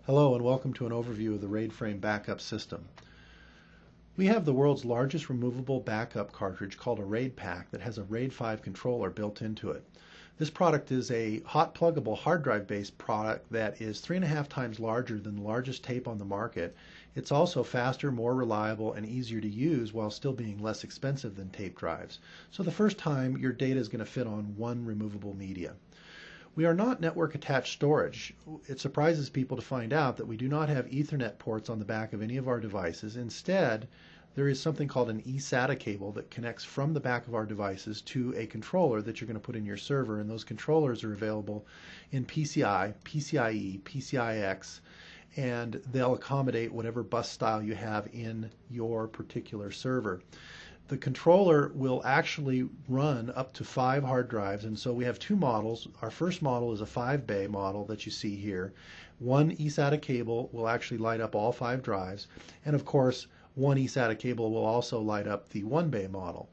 Hello and welcome to an overview of the RAID backup system. We have the world's largest removable backup cartridge called a RAID pack that has a RAID 5 controller built into it. This product is a hot pluggable hard drive based product that is 3.5 times larger than the largest tape on the market. It's also faster, more reliable, and easier to use while still being less expensive than tape drives. So the first time your data is going to fit on one removable media. We are not network attached storage. It surprises people to find out that we do not have Ethernet ports on the back of any of our devices. Instead, there is something called an eSATA cable that connects from the back of our devices to a controller that you're going to put in your server, and those controllers are available in PCI, PCIe, PCIX, and they'll accommodate whatever bus style you have in your particular server. The controller will actually run up to 5 hard drives, and so we have two models. Our first model is a 5-bay model that you see here. One eSATA cable will actually light up all 5 drives, and of course one eSATA cable will also light up the 1-bay model.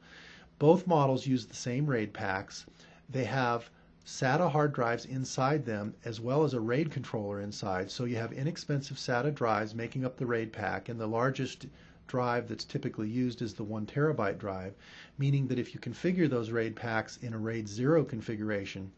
Both models use the same RAID packs. They have SATA hard drives inside them as well as a RAID controller inside, so you have inexpensive SATA drives making up the RAID pack, and the largest drive that's typically used is the 1 terabyte drive, meaning that if you configure those RAID packs in a RAID 0 configuration,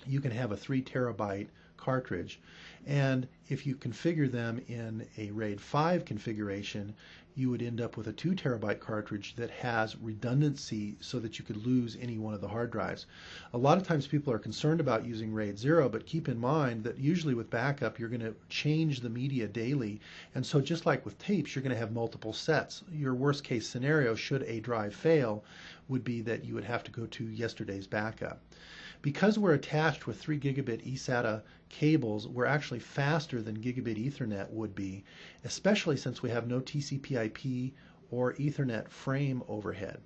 you can have a 3 terabyte cartridge. And if you configure them in a RAID 5 configuration, you would end up with a 2 terabyte cartridge that has redundancy so that you could lose any one of the hard drives. A lot of times people are concerned about using RAID 0, but keep in mind that usually with backup you're going to change the media daily, and so just like with tapes you're going to have multiple sets. Your worst case scenario, should a drive fail, would be that you would have to go to yesterday's backup. Because we're attached with 3 gigabit eSATA cables, we're actually faster than gigabit Ethernet would be, especially since we have no TCP/IP or Ethernet frame overhead.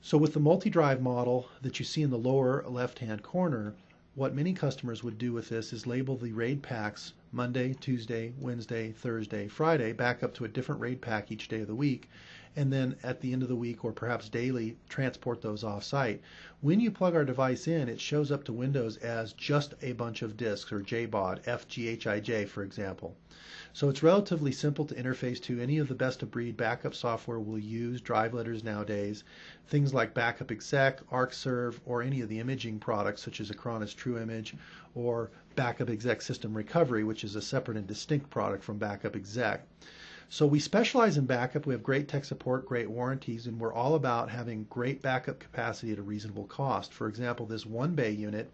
So with the multi-drive model that you see in the lower left-hand corner, what many customers would do with this is label the RAID packs Monday, Tuesday, Wednesday, Thursday, Friday, back up to a different RAID pack each day of the week, and then at the end of the week or perhaps daily transport those off-site. When you plug our device in, it shows up to Windows as just a bunch of disks, or JBOD, FGHIJ for example. So it's relatively simple to interface to. Any of the best of breed backup software will use drive letters nowadays. Things like Backup Exec, ArcServe, or any of the imaging products such as Acronis TrueImage or Backup Exec System Recovery, which is a separate and distinct product from Backup Exec. So we specialize in backup. We have great tech support, great warranties, and we're all about having great backup capacity at a reasonable cost. For example, this 1-bay unit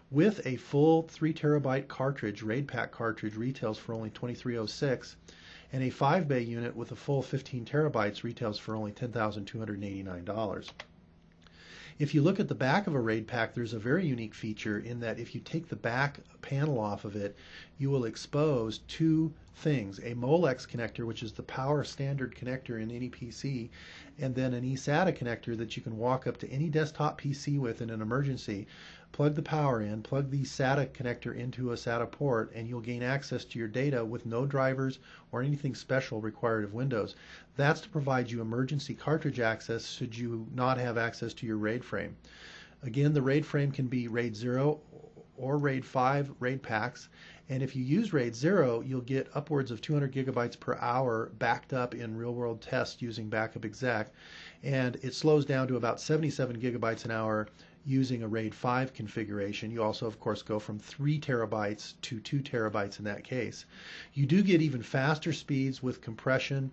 with a full 3 terabyte cartridge, RAID pack cartridge, retails for only $23.06, and a 5-bay unit with a full 15 terabytes retails for only $10,289. If you look at the back of a RAID pack, there's a very unique feature in that if you take the back panel off of it, you will expose two things: a Molex connector, which is the power standard connector in any PC, and then an eSATA connector that you can walk up to any desktop PC with in an emergency, plug the power in, plug the SATA connector into a SATA port, and you'll gain access to your data with no drivers or anything special required of Windows. That's to provide you emergency cartridge access should you not have access to your RAID frame. Again, the RAID frame can be RAID 0 or RAID 5 RAID packs, and if you use RAID 0, you'll get upwards of 200 gigabytes per hour backed up in real-world tests using Backup Exec, and it slows down to about 77 gigabytes an hour using a RAID 5 configuration. You also, of course, go from 3 terabytes to 2 terabytes in that case. You do get even faster speeds with compression,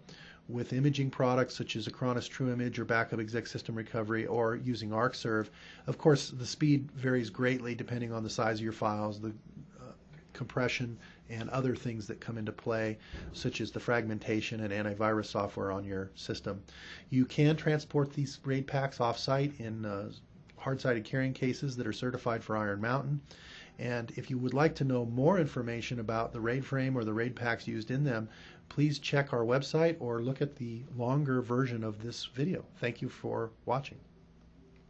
with imaging products such as Acronis TrueImage or Backup Exec System Recovery, or using ArcServe. Of course, the speed varies greatly depending on the size of your files, the compression, and other things that come into play, such as the fragmentation and antivirus software on your system. You can transport these RAID packs off-site in hard-sided carrying cases that are certified for Iron Mountain. And if you would like to know more information about the RAID frame or the RAID packs used in them, please check our website or look at the longer version of this video. Thank you for watching.